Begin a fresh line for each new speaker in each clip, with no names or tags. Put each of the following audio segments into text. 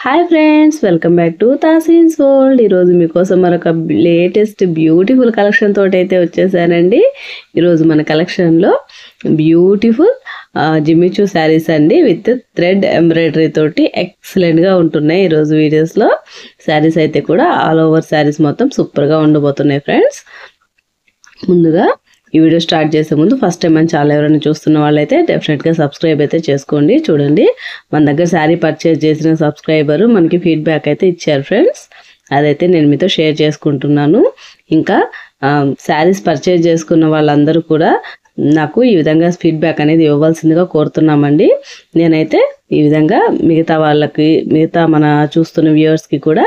Hi friends, welcome back to Taseen's world. ఈరోజు మీకోసం మరొక లేటెస్ట్ బ్యూటిఫుల్ కలెక్షన్ తోటి అయితే వచ్చేసానండి. ఈరోజు మన కలెక్షన్లో బ్యూటిఫుల్ జిమ్మిచూ శారీస్ అండి విత్ థ్రెడ్ ఎంబ్రాయిడరీ తోటి ఎక్సలెంట్గా ఉంటున్నాయి. ఈరోజు వీడియోస్లో శారీస్ అయితే కూడా ఆల్ ఓవర్ శారీస్ మొత్తం సూపర్గా ఉండబోతున్నాయి ఫ్రెండ్స్. ముందుగా ఈ వీడియో స్టార్ట్ చేసే ముందు ఫస్ట్ టైం మన ఛానల్ ఎవరైనా చూస్తున్న వాళ్ళైతే డెఫినెట్గా సబ్స్క్రైబ్ అయితే చేసుకోండి. చూడండి, మన దగ్గర శారీ పర్చేజ్ చేసిన సబ్స్క్రైబరు మనకి ఫీడ్బ్యాక్ అయితే ఇచ్చారు ఫ్రెండ్స్. అదైతే నేను మీతో షేర్ చేసుకుంటున్నాను. ఇంకా శారీస్ పర్చేజ్ చేసుకున్న వాళ్ళందరూ కూడా నాకు ఈ విధంగా ఫీడ్బ్యాక్ అనేది ఇవ్వవలసిందిగా కోరుతున్నామండి. నేనైతే ఈ విధంగా మిగతా మన చూస్తున్న వ్యూవర్స్కి కూడా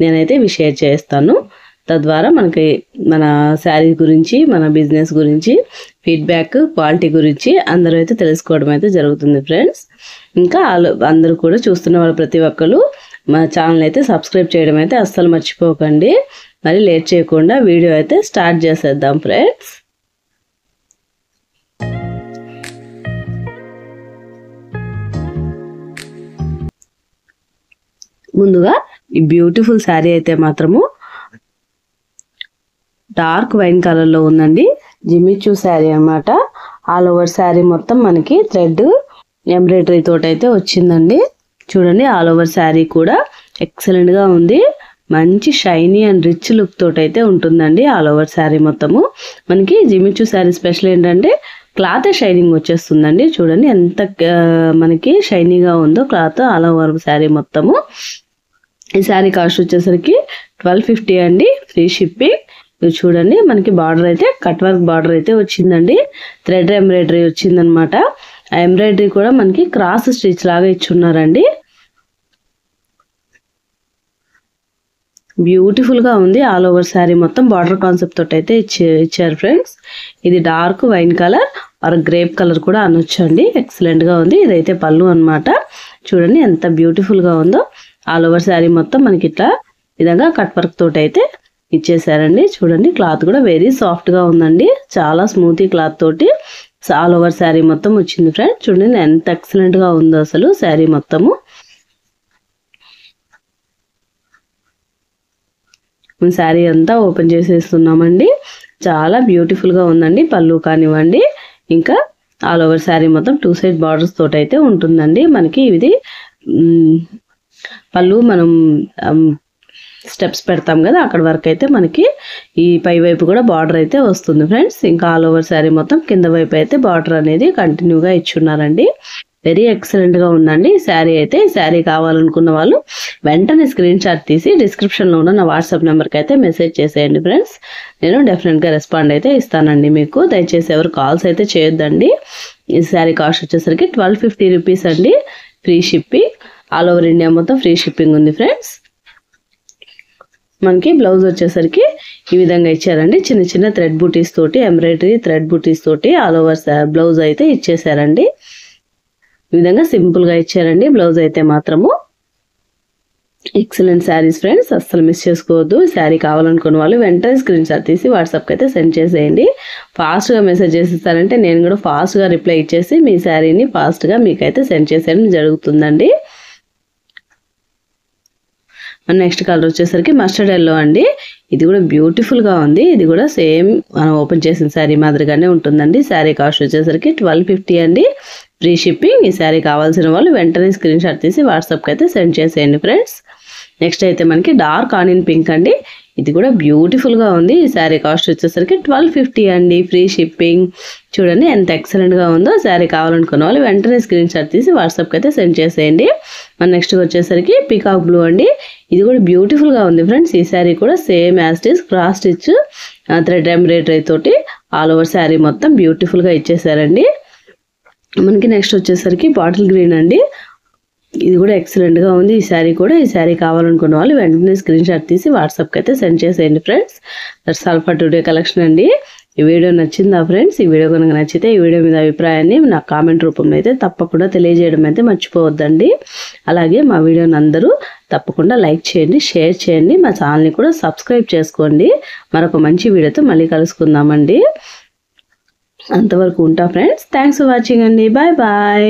నేనైతే ఇవి షేర్ చేస్తాను. తద్వారా మనకి మన శారీ గురించి, మన బిజినెస్ గురించి, ఫీడ్బ్యాక్, క్వాలిటీ గురించి అందరూ అయితే తెలుసుకోవడం అయితే జరుగుతుంది ఫ్రెండ్స్. ఇంకా అందరూ కూడా చూస్తున్న వాళ్ళు ప్రతి ఒక్కరు మా ఛానల్ అయితే సబ్స్క్రైబ్ చేయడం అయితే అస్సలు మర్చిపోకండి. మరి లేట్ చేయకుండా వీడియో అయితే స్టార్ట్ చేసేద్దాం ఫ్రెండ్స్. ముందుగా ఈ బ్యూటిఫుల్ శారీ అయితే మాత్రము డార్క్ వైన్ కలర్లో ఉందండి. జిమ్మిచూ శారీ అన్నమాట. ఆల్ ఓవర్ శారీ మొత్తం మనకి థ్రెడ్ ఎంబ్రాయిడరీ తోటి అయితే వచ్చిందండి. చూడండి, ఆల్ ఓవర్ శారీ కూడా ఎక్సలెంట్గా ఉంది. మంచి షైనీ అండ్ రిచ్ లుక్ తోటి అయితే ఉంటుందండి ఆల్ ఓవర్ శారీ మొత్తము. మనకి జిమ్మిచూ శారీ స్పెషల్ ఏంటంటే క్లాత్ షైనింగ్ వచ్చేస్తుందండి. చూడండి ఎంత మనకి షైనీగా ఉందో క్లాత్ ఆల్ ఓవర్ శారీ మొత్తము. ఈ శారీ కాస్ట్ వచ్చేసరికి 1250 అండి, ఫ్రీ షిప్పింగ్. ఇది చూడండి, మనకి బార్డర్ అయితే కట్ వర్క్ బార్డర్ అయితే వచ్చిందండి. థ్రెడ్ ఎంబ్రాయిడరీ వచ్చిందనమాట. ఆ ఎంబ్రాయిడరీ కూడా మనకి క్రాస్ స్టిచ్ లాగా ఇచ్చున్నారండి. బ్యూటిఫుల్ గా ఉంది. ఆల్ ఓవర్ శారీ మొత్తం బార్డర్ కాన్సెప్ట్ తోటి అయితే ఇచ్చారు ఫ్రెండ్స్. ఇది dark wine colour or grape colour కూడా అనొచ్చు అండి. ఎక్సలెంట్ గా ఉంది. ఇదైతే పళ్ళు అన్నమాట. చూడండి ఎంత బ్యూటిఫుల్ గా ఉందో. ఆల్ ఓవర్ శారీ మొత్తం మనకి ఇట్లా విధంగా కట్ వర్క్ తోటి అయితే ఇచ్చేసారండి. చూడండి, క్లాత్ కూడా వెరీ సాఫ్ట్ గా ఉందండి. చాలా స్మూతీ క్లాత్ తోటి ఆల్ ఓవర్ శారీ మొత్తం వచ్చింది ఫ్రెండ్స్. చూడండి ఎంత ఎక్సలెంట్ గా ఉందో అసలు శారీ మొత్తము. శారీ అంతా ఓపెన్ చేసేస్తున్నామండి. చాలా బ్యూటిఫుల్ గా ఉందండి. పళ్ళు కానివ్వండి, ఇంకా ఆల్ ఓవర్ శారీ మొత్తం 2 సైడ్ బార్డర్స్ తోటి అయితే ఉంటుందండి. మనకి ఇది పళ్ళు మనం స్టెప్స్ పెడతాం కదా, అక్కడ వరకు అయితే మనకి ఈ పై వైపు కూడా బార్డర్ అయితే వస్తుంది ఫ్రెండ్స్. ఇంకా ఆల్ ఓవర్ శారీ మొత్తం కింద వైపు అయితే బార్డర్ అనేది కంటిన్యూగా ఇచ్చున్నారండి. వెరీ ఎక్సలెంట్ గా ఉందండి శారీ అయితే. శారీ కావాలనుకున్న వాళ్ళు వెంటనే స్క్రీన్ షాట్ తీసి డిస్క్రిప్షన్లో ఉన్న నా వాట్సాప్ నెంబర్కి అయితే మెసేజ్ చేసేయండి ఫ్రెండ్స్. నేను డెఫినెట్గా రెస్పాండ్ అయితే ఇస్తానండి మీకు. దయచేసి ఎవరు కాల్స్ అయితే చేయొద్దండి. ఈ శారీ కాస్ట్ వచ్చేసరికి 1250 రూపీస్ అండి, free shipping. All over India మొత్తం ఫ్రీ షిప్పింగ్ ఉంది ఫ్రెండ్స్. మనకి బ్లౌజ్ వచ్చేసరికి ఈ విధంగా ఇచ్చారండి. చిన్న చిన్న థ్రెడ్ బూటీస్ తోటి, ఎంబ్రాయిడరీ థ్రెడ్ బూటీస్ తోటి ఆల్ ఓవర్ బ్లౌజ్ అయితే ఇచ్చేసారండి. ఈ విధంగా సింపుల్ గా ఇచ్చారండి బ్లౌజ్ అయితే మాత్రము. ఎక్సలెంట్ శారీస్ ఫ్రెండ్స్, అస్సలు మిస్ చేసుకోవద్దు. శారీ కావాలనుకున్న వాళ్ళు వెంటనే స్క్రీన్ షాట్ తీసి వాట్సాప్కి అయితే సెండ్ చేసేయండి. ఫాస్ట్గా మెసేజ్ చేసేస్తారంటే నేను కూడా ఫాస్ట్గా రిప్లై ఇచ్చేసి మీ శారీని ఫాస్ట్గా మీకైతే సెండ్ చేసేయడం జరుగుతుందండి. నెక్స్ట్ కలర్ వచ్చేసరికి మస్టర్డ్ ఎల్లో అండి. ఇది కూడా బ్యూటిఫుల్ గా ఉంది. ఇది కూడా సేమ్ మనం ఓపెన్ చేసిన శారీ మాదిరిగానే ఉంటుందండి. శారీ కాస్ట్ వచ్చేసరికి 1250 అండి, ఫ్రీ షిప్పింగ్. ఈ శారీ కావాల్సిన వాళ్ళు వెంటనే స్క్రీన్ షాట్ తీసి వాట్సాప్కి అయితే సెండ్ చేసేయండి ఫ్రెండ్స్. నెక్స్ట్ అయితే మనకి డార్క్ ఆనియన్ పింక్ అండి. ఇది కూడా బ్యూటిఫుల్ గా ఉంది. ఈ శారీ కాస్ట్ వచ్చేసరికి 1250 అండి, ఫ్రీ షిప్పింగ్. చూడండి ఎంత ఎక్సలెంట్ గా ఉందో. శారీ కావాలనుకున్న వాళ్ళు వెంటనే స్క్రీన్ షాట్ తీసి వాట్సాప్కి అయితే సెండ్ చేసేయండి. మన నెక్స్ట్ వచ్చేసరికి పీకాక్ బ్లూ అండి. ఇది కూడా బ్యూటిఫుల్ గా ఉంది ఫ్రెండ్స్. ఈ శారీ కూడా same as it is cross stitch thread embroidery తోటి ఆల్ ఓవర్ శారీ మొత్తం బ్యూటిఫుల్ గా ఇచ్చేసారండి. మనకి నెక్స్ట్ వచ్చేసరికి బాటిల్ గ్రీన్ అండి. ఇది కూడా ఎక్సలెంట్ గా ఉంది. ఈ శారీ కూడా. ఈ శారీ కావాలనుకున్న వాళ్ళు వెంటనే స్క్రీన్ షాట్ తీసి వాట్సాప్కి అయితే సెండ్ చేసేయండి friends. That's all for today collection అండి. ఈ వీడియో నచ్చిందా ఫ్రెండ్స్? ఈ వీడియో కనుక నచ్చితే ఈ వీడియో మీద అభిప్రాయాన్ని నా కామెంట్ రూపంలో అయితే తప్పకుండా తెలియజేయడం అయితే మర్చిపోవద్దండి. అలాగే మా వీడియోని అందరూ తప్పకుండా లైక్ చేయండి, షేర్ చేయండి. మా ఛానల్ని కూడా సబ్స్క్రైబ్ చేసుకోండి. మరొక మంచి వీడియోతో మళ్ళీ కలుసుకుందామండి. అంతవరకు ఉంటా ఫ్రెండ్స్. థ్యాంక్స్ ఫర్ వాచింగ్ అండి. Bye bye.